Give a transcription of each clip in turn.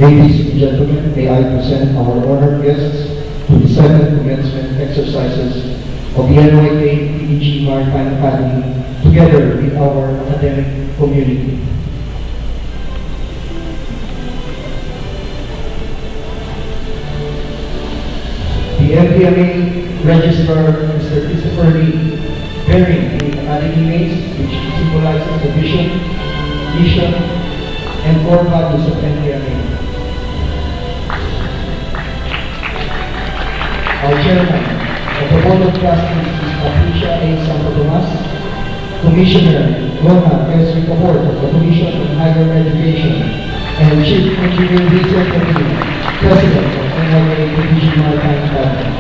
Ladies and gentlemen, may I present our honored guests to the 7th commencement exercises of the NYK PEG Maritime Academy together with our academic community. The MPMA Registrar, Mr. Christopher Lee, bearing the academy names which symbolizes the vision, mission, and core values of MPMA. Our chairman of the Board of Trustees is Patricia A. Santo Tomas, Commissioner Rona S. Ricaport of the Commission on Higher Education, and Chief Engineer Vincent Camino, President of NYK PEG Maritime Academy.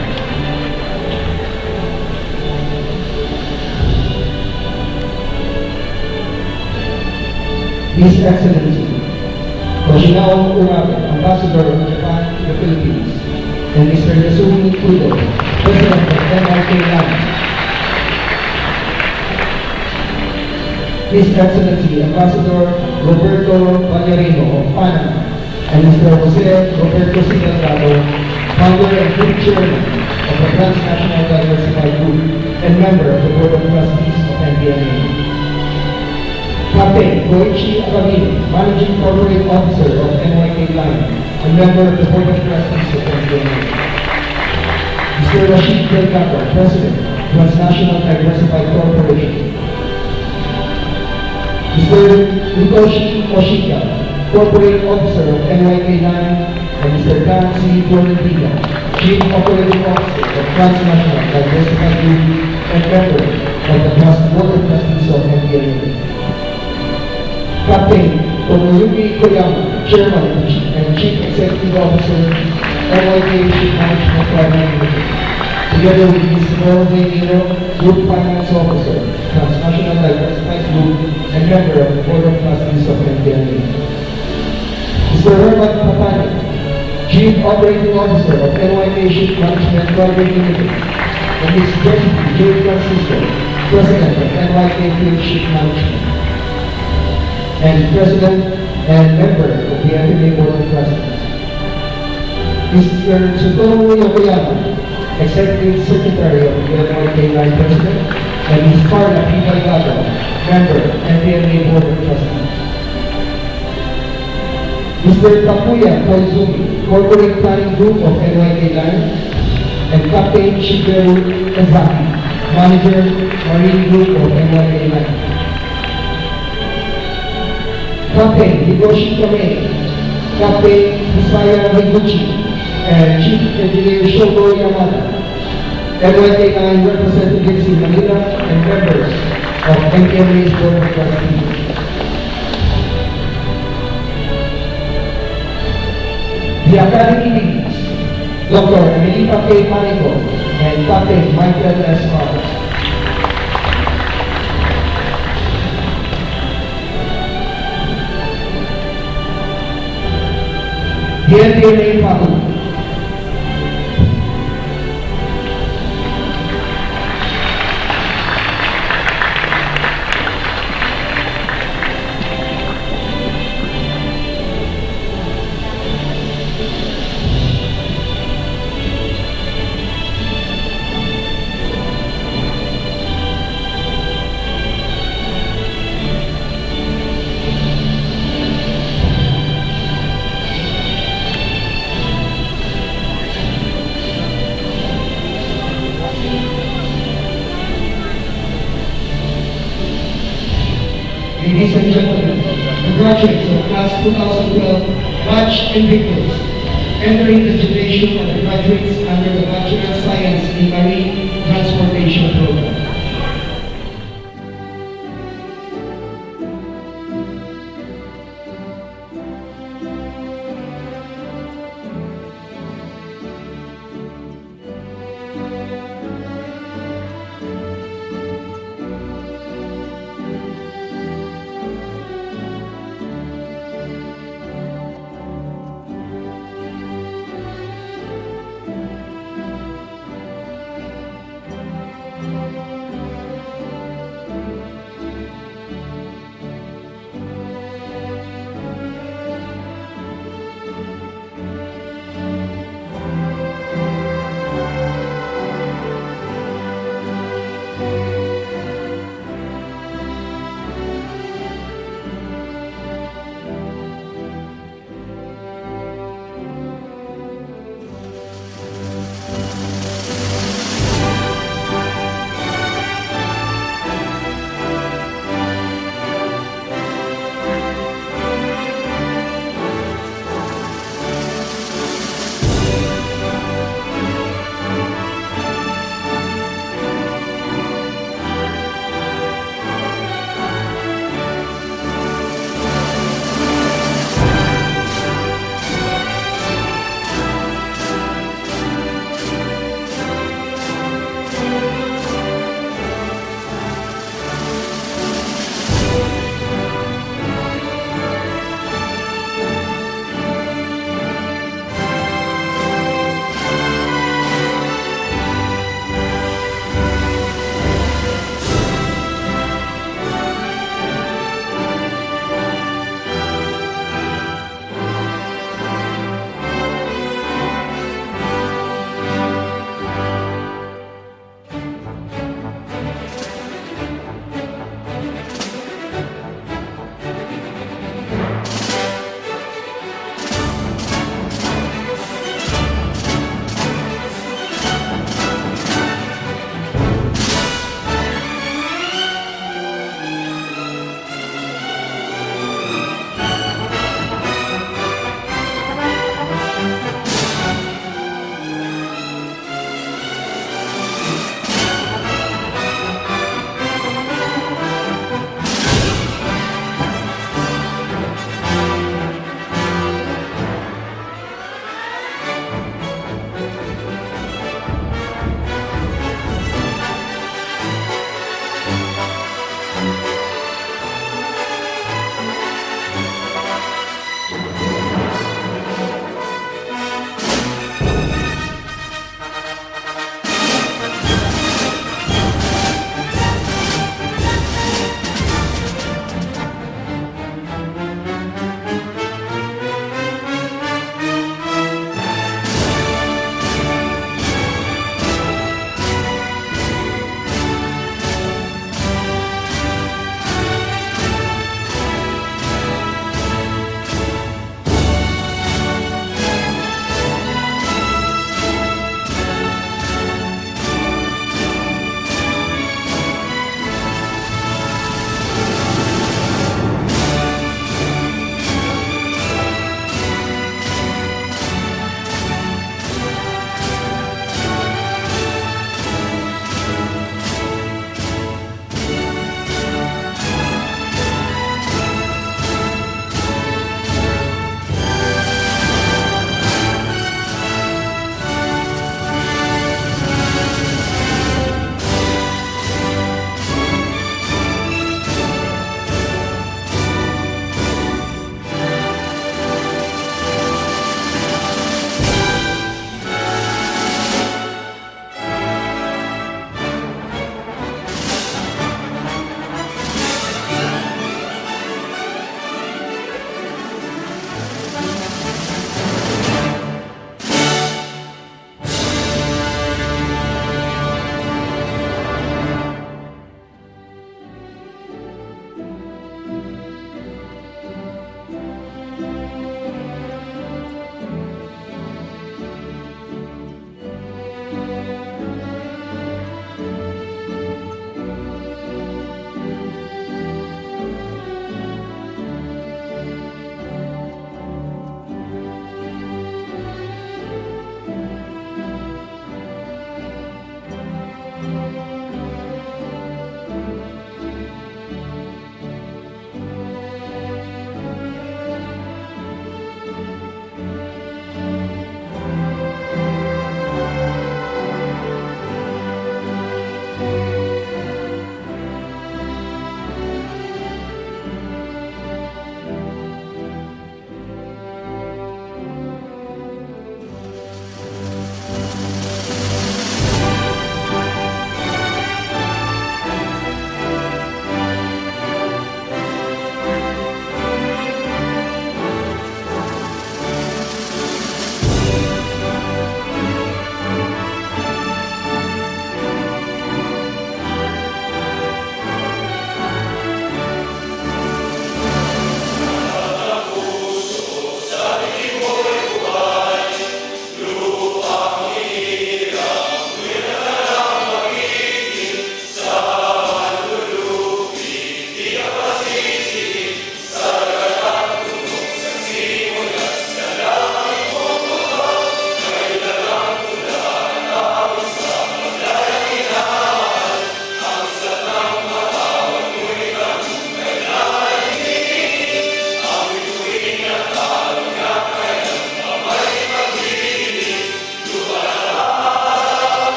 His Excellency Toshinao Urabe, Ambassador of Japan to the Philippines, and Mr. Yasumi Kudo, President of NYK Land. His Excellency Ambassador Roberto Ballarino of Panama, and Mr. Jose Roberto Sigalado, founder and group chairman of the Transnational Diversified Group and member of the Board of Trustees of NPMA. Captain Koichi Akabino, Managing Corporate Officer of NYK Line and member of the Board of Trustees of NPMA. Mr. Rashid Delgado, President, Transnational Diversified Corporation. Mr. Hitoshi Oshika, Corporate Officer of NYK Line, and Mr. Dan C. Florentino, Chief Operating Officer of Transnational Diversified Group and member of the Board of Trustees of NPMA. Captain Tomoyuki Koyama, Chairman and Chief Executive Officer, NYK Ship Management Private Limited, together with Mr. Jorge Nero, Group Finance Officer, Transnational Diversified Group, and member of the Board of Trustees of NPMA. Mr. Herman Patani, Chief Operating Officer of NYK Ship Management Private Limited, and Ms. Jessie J. Francisco, President of NYK Field Ship Management, and President and member of the NPMA Board of Trustees. Mr. Tsutomu Yokoyama, Executive Secretary of the NYK Line President, and Ms. Carla P. Delgado, member of NPMA Board of Trustees. Mr. Takuya Koizumi, Corporate Planning Group of NYK Line, and Captain Shigeru Ezaki, Manager, Marine Group of NYK Line. Captain Hiroshi Kame, Captain Hisaya Higuchi, and Chief Engineer Shogo Yamada, NYK Line representatives in Manila and members of NPMA's Board of Trustees. The Academy leads Dr. Melita K. Manico and Captain Michael S. Carlos. The NPMA faculty. Ladies and gentlemen, the graduates of Class 2012 batch and victors entering the gymnasium of the graduates under the Bachelor of Science in Marine Transportation program.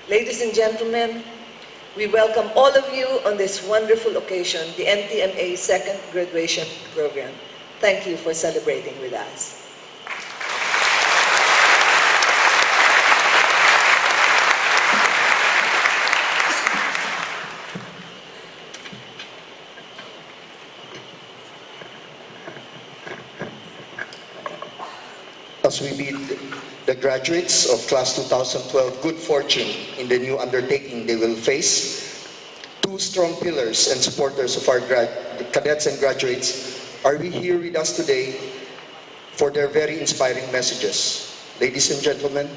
Ladies and gentlemen, we welcome all of you on this wonderful occasion, the NTMA Second Graduation Program. Thank you for celebrating with us. As we bid the graduates of Class 2012 good fortune in the new undertaking they will face, two strong pillars and supporters of our cadets and graduates are we here with us today for their very inspiring messages. Ladies and gentlemen,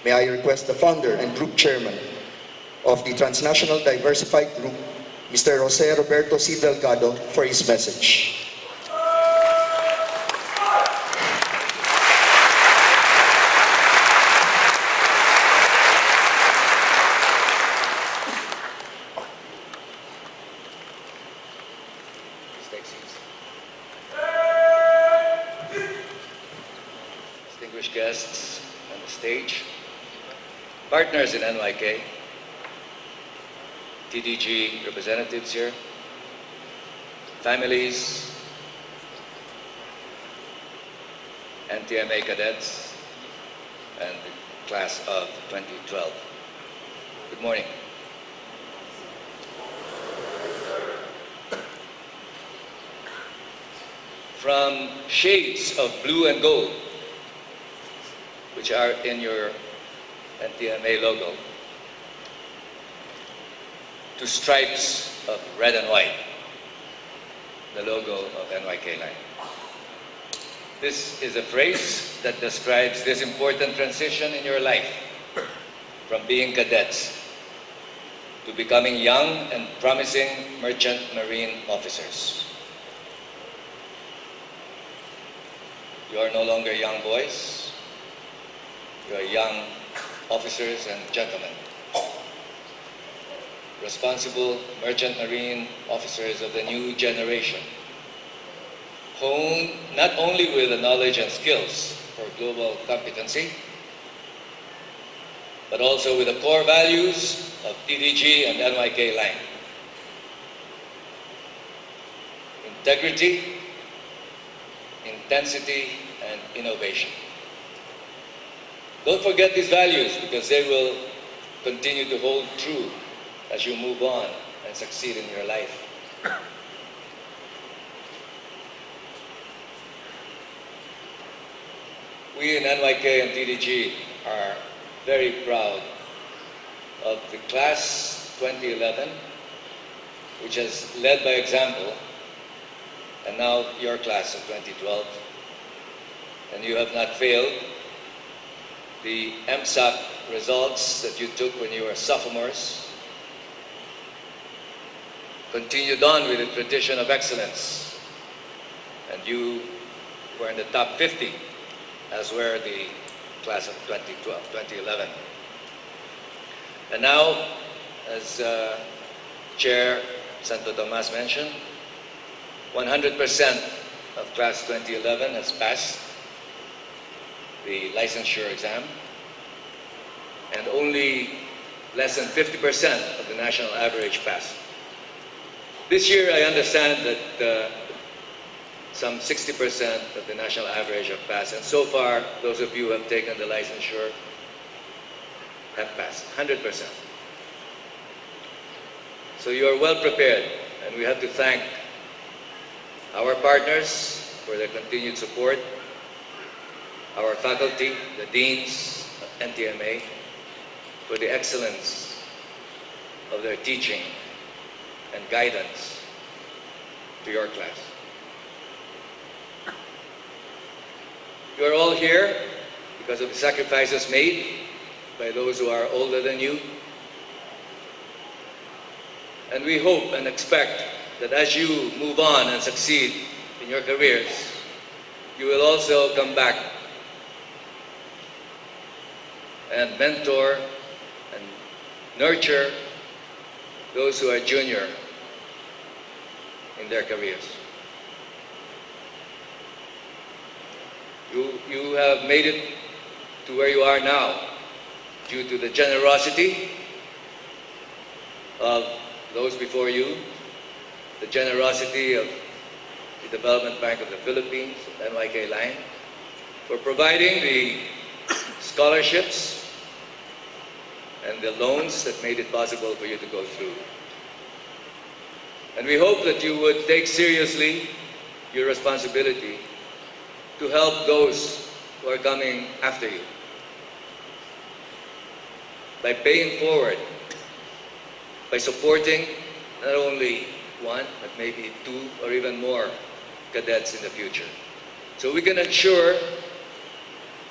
may I request the founder and group chairman of the Transnational Diversified Group, Mr. Jose Roberto C. Delgado, for his message. Distinguished guests on the stage, partners in NYK, TDG representatives here, families, NTMA cadets, and the class of 2012. Good morning. From shades of blue and gold, which are in your NTMA logo, to stripes of red and white, the logo of NYK line. This is a phrase that describes this important transition in your life, from being cadets to becoming young and promising merchant marine officers. You are no longer young boys, you are young officers and gentlemen, responsible merchant marine officers of the new generation, honed not only with the knowledge and skills for global competency, but also with the core values of TDG and NYK line. Integrity, intensity, and innovation. Don't forget these values because they will continue to hold true as you move on and succeed in your life. We in NYK and TDG are very proud of the class 2011, which has led by example, and now your class of 2012. And you have not failed. The MSAP results that you took when you were sophomores continued on with the tradition of excellence. And you were in the top 50, as were the class of 2011. And now, as Chair Santo Tomas mentioned, 100% of class 2011 has passed the licensure exam, and only less than 50% of the national average passed. This year, I understand that some 60% of the national average have passed, and so far, those of you who have taken the licensure have passed, 100%. So you are well prepared, and we have to thank our partners for their continued support, our faculty, the deans of NTMA, for the excellence of their teaching and guidance to your class. You are all here because of the sacrifices made by those who are older than you. And we hope and expect that as you move on and succeed in your careers, you will also come back and mentor and nurture those who are junior in their careers. You have made it to where you are now due to the generosity of those before you, the generosity of the Development Bank of the Philippines, NYK Line, for providing the scholarships and the loans that made it possible for you to go through. And we hope that you would take seriously your responsibility to help those who are coming after you by paying forward, by supporting not only one, but maybe two or even more cadets in the future. So we can ensure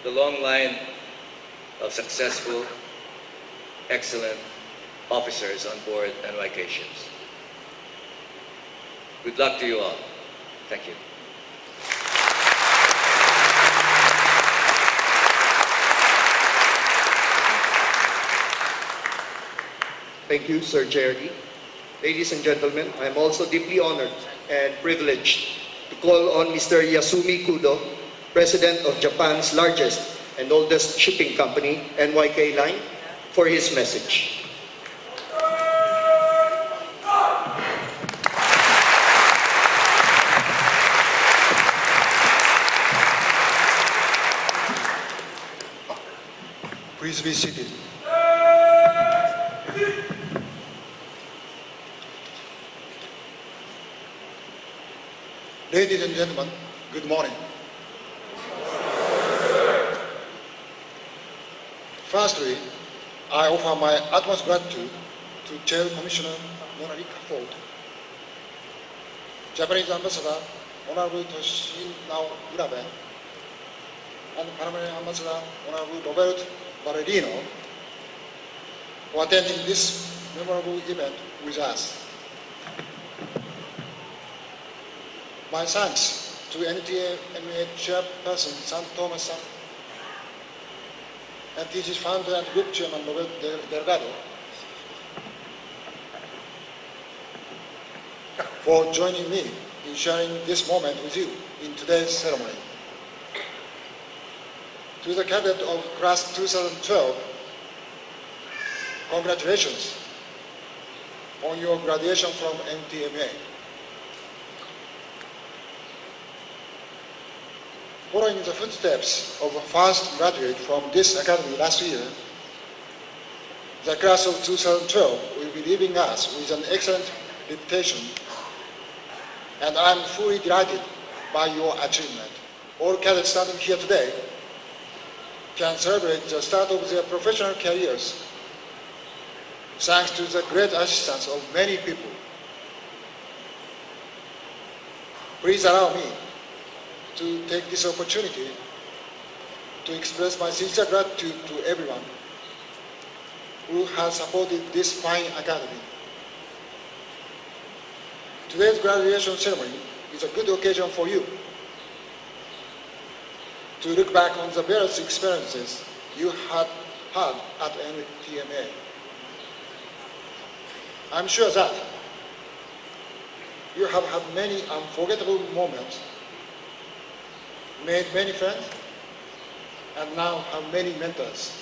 the long line of successful, excellent officers on board NYK ships. Good luck to you all. Thank you. Thank you, Sir Jerry. Ladies and gentlemen, I am also deeply honored and privileged to call on Mr. Yasumi Kudo, President of Japan's largest and oldest shipping company, NYK Line, for his message. Please be seated. Ladies and gentlemen, good morning. Firstly, I offer my utmost gratitude to Chair Commissioner Monica Ford, Japanese Ambassador Honorable Toshinao Urabe, and Permanent Ambassador Honorable Robert Barrerino for attending this memorable event with us. My thanks to NTMA Chairperson San Thomas and TG's founder and group chairman Robert Delgado for joining me in sharing this moment with you in today's ceremony. To the cadet of class 2012, congratulations on your graduation from NTMA. Following the footsteps of a first graduate from this academy last year, the class of 2012 will be leaving us with an excellent reputation, and I'm fully delighted by your achievement. All cadets standing here today can celebrate the start of their professional careers thanks to the great assistance of many people. Please allow me to take this opportunity to express my sincere gratitude to everyone who has supported this fine academy. Today's graduation ceremony is a good occasion for you to look back on the various experiences you had had at NTMA. I'm sure that you have had many unforgettable moments, made many friends, and now have many mentors.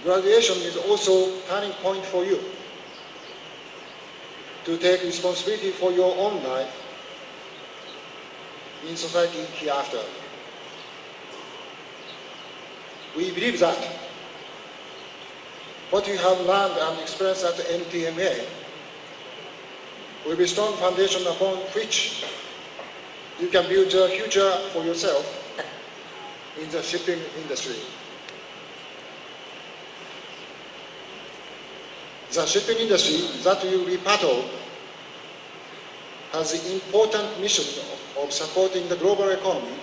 Graduation is also a turning point for you to take responsibility for your own life in society hereafter. We believe that what you have learned and experienced at NTMA will be a strong foundation upon which you can build a future for yourself in the shipping industry. The shipping industry that you will be part of has the important mission of supporting the global economy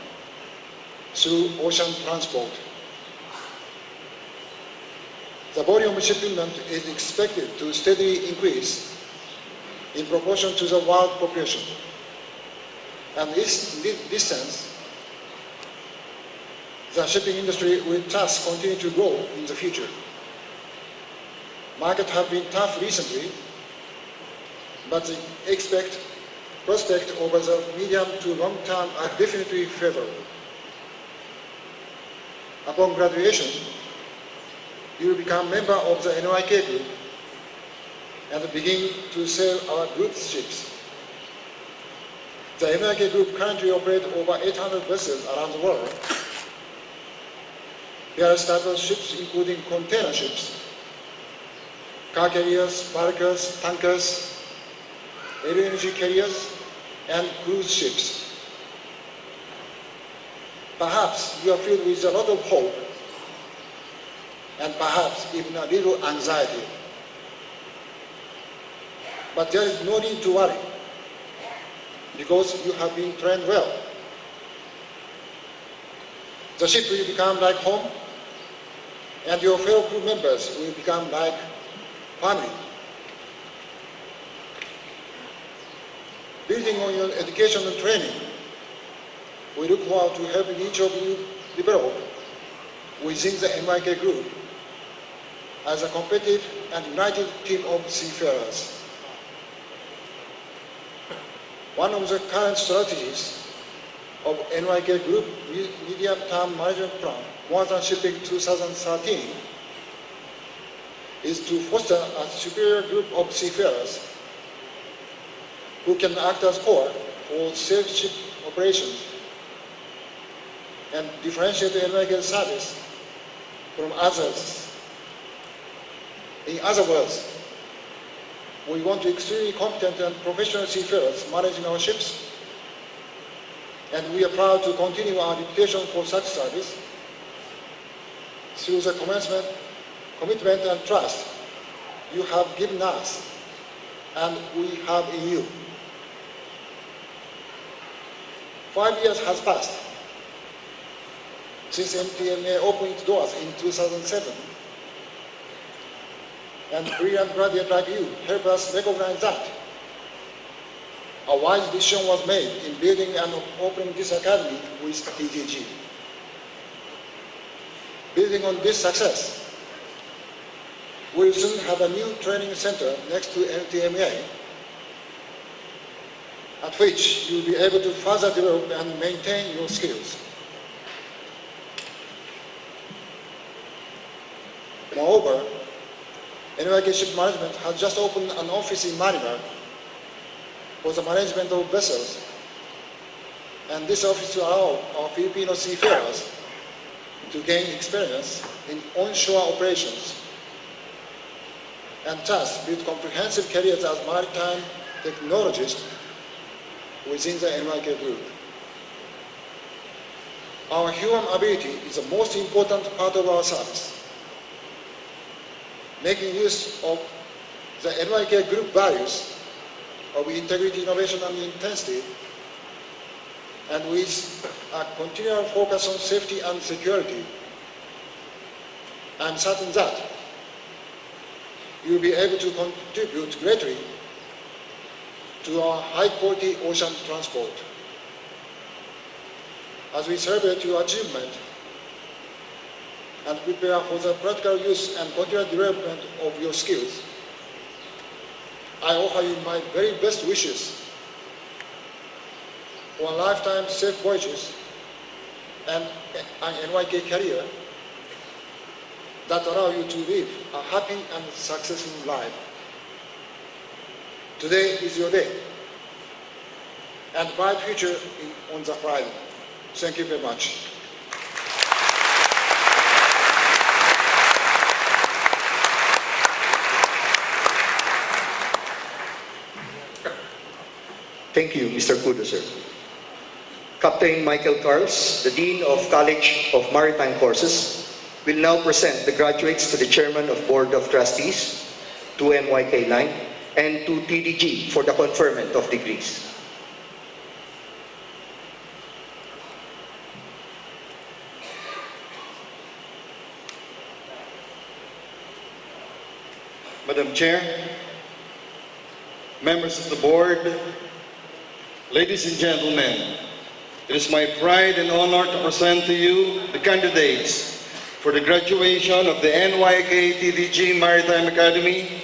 through ocean transport. The volume of shipment is expected to steadily increase in proportion to the world population. And in this sense, the shipping industry will thus continue to grow in the future. Markets have been tough recently, but the prospect over the medium to long term are definitely favorable. Upon graduation, you will become member of the NYK group and begin to sail our group's ships. The NYK group currently operates over 800 vessels around the world. Various types of ships including container ships, car carriers, bulkers, tankers, LNG carriers, and cruise ships. Perhaps you are filled with a lot of hope and perhaps even a little anxiety. But there is no need to worry because you have been trained well. The ship will become like home and your fellow crew members will become like family. Building on your education and training, we look forward to helping each of you develop within the NYK group as a competitive and united team of seafarers. One of the current strategies of NYK Group Medium-Term Management Plan, More Than Shipping 2013, is to foster a superior group of seafarers who can act as core for safe ship operations and differentiate the NYK service from others. In other words, we want extremely competent and professional seafarers managing our ships, and we are proud to continue our reputation for such service through the commitment and trust you have given us and we have in you. 5 years has passed since MTMA opened its doors in 2007, and brilliant graduates like you help us recognize that. A wise decision was made in building and opening this academy with TDG. Building on this success, we will soon have a new training center next to LTMA, at which you will be able to further develop and maintain your skills. Moreover, NYK Ship Management has just opened an office in Manila for the management of vessels, and this office will allow our Filipino seafarers to gain experience in onshore operations and thus build comprehensive careers as maritime technologists within the NYK group. Our human ability is the most important part of our service. Making use of the NYK group values of integrity, innovation, and intensity, and with a continual focus on safety and security, I'm certain that you'll be able to contribute greatly to our high-quality ocean transport. As we celebrate your achievement and prepare for the practical use and continual development of your skills, I offer you my very best wishes for a lifetime safe voyages and an NYK career that allow you to live a happy and successful life. Today is your day, and bright future on the horizon. Thank you very much. Thank you, Mr. Kudo, sir. Captain Michael Carls, the Dean of College of Maritime Courses, will now present the graduates to the Chairman of Board of Trustees, to NYK Line, and to TDG for the conferment of degrees. Madam Chair, members of the board, ladies and gentlemen, it is my pride and honor to present to you the candidates for the graduation of the NYK TDG Maritime Academy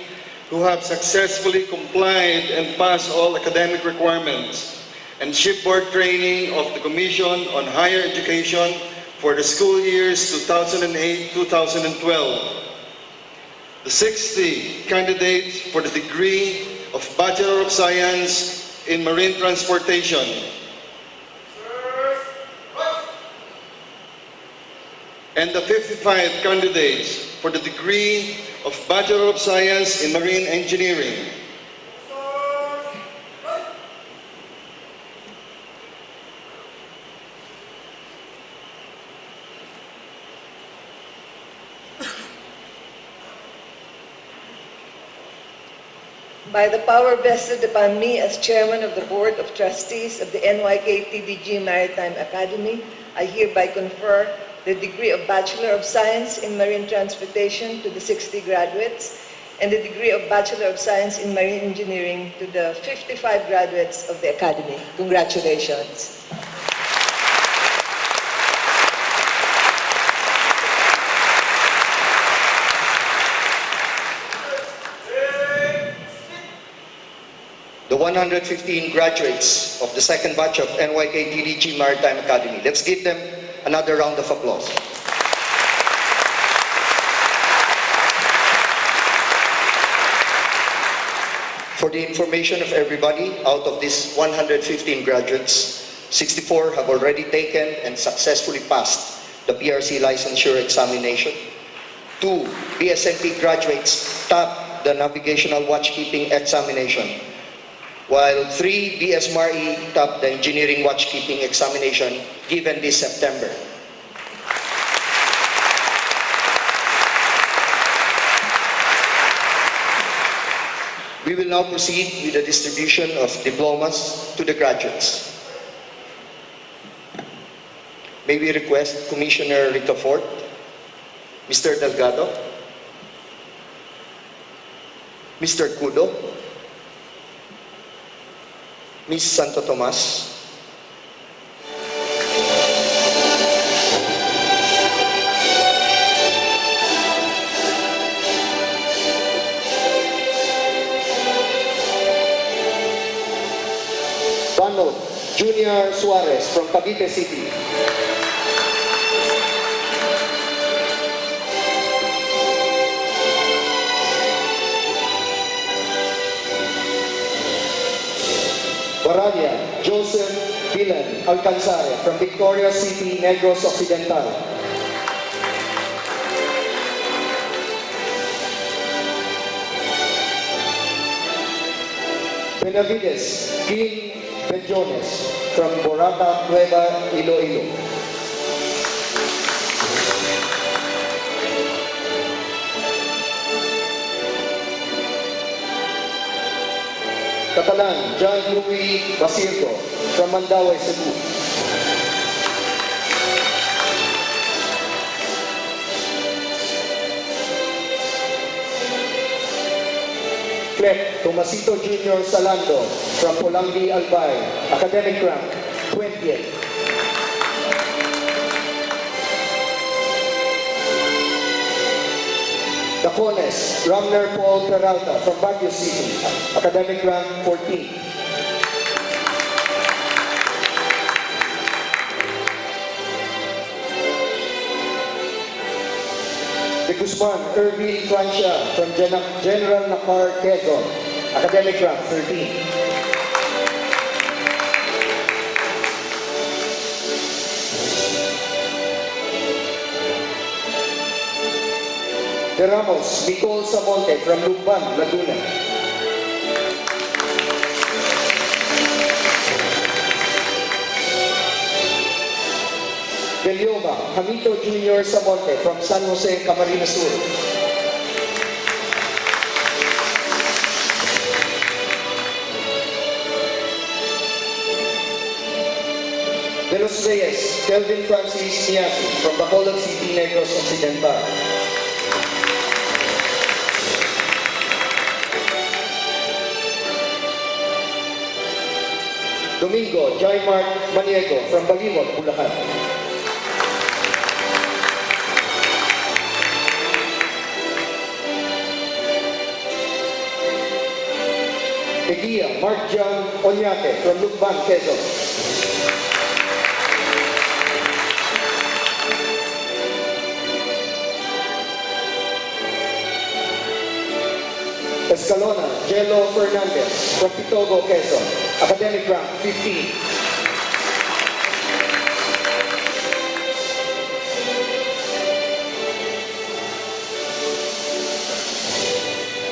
who have successfully complied and passed all academic requirements and shipboard training of the Commission on Higher Education for the school years 2008-2012. the 60 candidates for the degree of Bachelor of Science in Marine Transportation, and the 55 candidates for the degree of Bachelor of Science in Marine Engineering. By the power vested upon me as Chairman of the Board of Trustees of the NYK-TDG Maritime Academy, I hereby confer the degree of Bachelor of Science in Marine Transportation to the 60 graduates and the degree of Bachelor of Science in Marine Engineering to the 55 graduates of the Academy. Congratulations. The 115 graduates of the second batch of NYK-TDG Maritime Academy. Let's give them another round of applause. For the information of everybody, out of these 115 graduates, 64 have already taken and successfully passed the PRC licensure examination. 2 BSNP graduates topped the navigational watchkeeping examination, while 3 BSMRE topped the engineering watchkeeping examination given this September. We will now proceed with the distribution of diplomas to the graduates. May we request Commissioner Ricafort, Mr. Delgado, Mr. Cudo, Ms. Santo Tomas, Donald Junior Suarez from Cavite City, Baralia Joseph Dylan Alcanzare from Victoria City, Negros Occidental. Benavides Gil Benjones from Boracay, Nueva Iloilo. Catalan John Louis Basirgo from Mandaue, Cebu. Clep Tomasito Jr. Salando from Pulangi, Albay, academic rank 20th. Dacones Ramner Paul Peralta from Baguio City, academic rank 14th. De Guzman Irvin Francia from General Nakar, Quezon, academic rank 13th. De Ramos Nicole Samonte from Lumban, Laguna. De Leoma Hamito Jr. Samonte from San Jose, Camarines Sur. De Los Reyes Kelvin Francis Niasi from Bacolod City, Negros Occidental. Domingo Jaimar Maniego from Baliwag, Bulacan. Egia Mark John Onyate from Lukban, Quezon. Escalona Jello Fernandez from Pitogo, Quezon. Academic rank 15.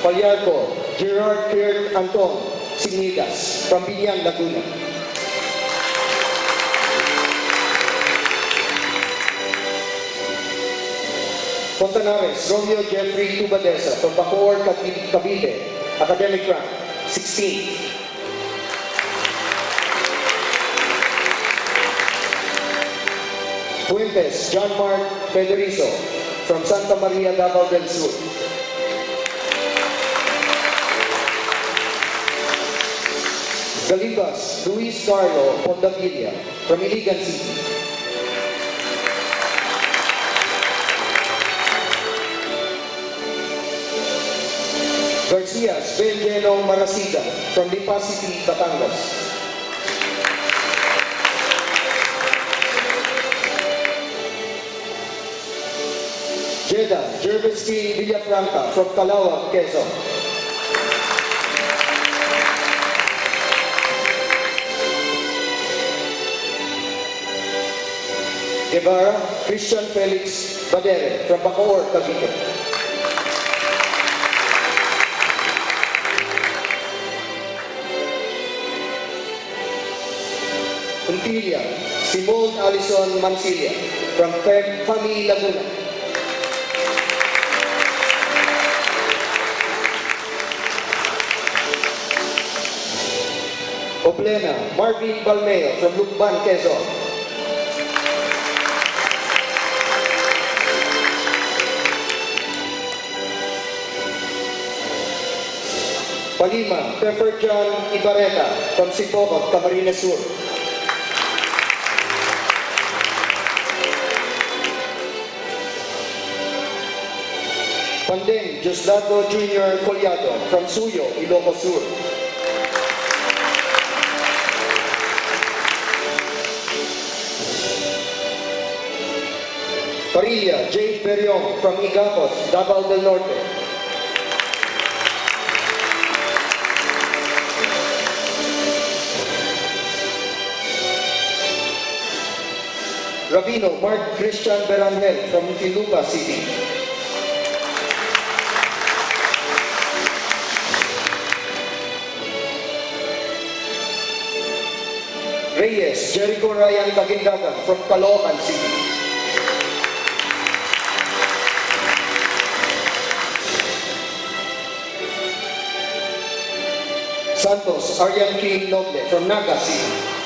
Palyarco Gerard Kurt Anton Sinigas from Bilian, Laguna. Fontanares Romeo Jeffrey Tubadesa from Bacoor, Cavite. Academic rank 16. Fuentes John Mark Federizo from Santa Maria, Davao del Sur. Galibas Luis Carlo Pondavilla from Iligan City. Garcia Benjeno Marasiga from Lipa City, Batangas. Jeddah Jervis T. Villafranca from Calauag, Quezon. Guevara Christian Felix Badere from Bacoor, Cavite. Untilla Simone Alison Mansilla from Fami, Laguna. Oplena Marvin Balmeo from Lukban, Quezon. Palima Pepper John Ibarreta from Sipocot, Camarines Sur. Pandeng Diosdado Jr. Collado from Suyo, Ilocos Sur. Parilla Jade Beriong from Igapos, Davao del Norte. Ravino Mark Christian Berangel from Iluka City. Reyes Jericho Ryan Tagindagan from Caloocan City. Santos Aryan King Noble from Naga City.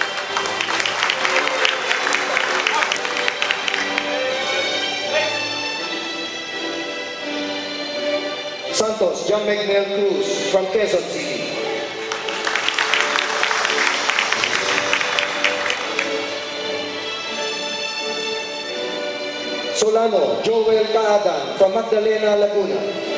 Santos John McNeil Cruz from Quezon City. Solano Joel Kaadan from Magdalena, Laguna.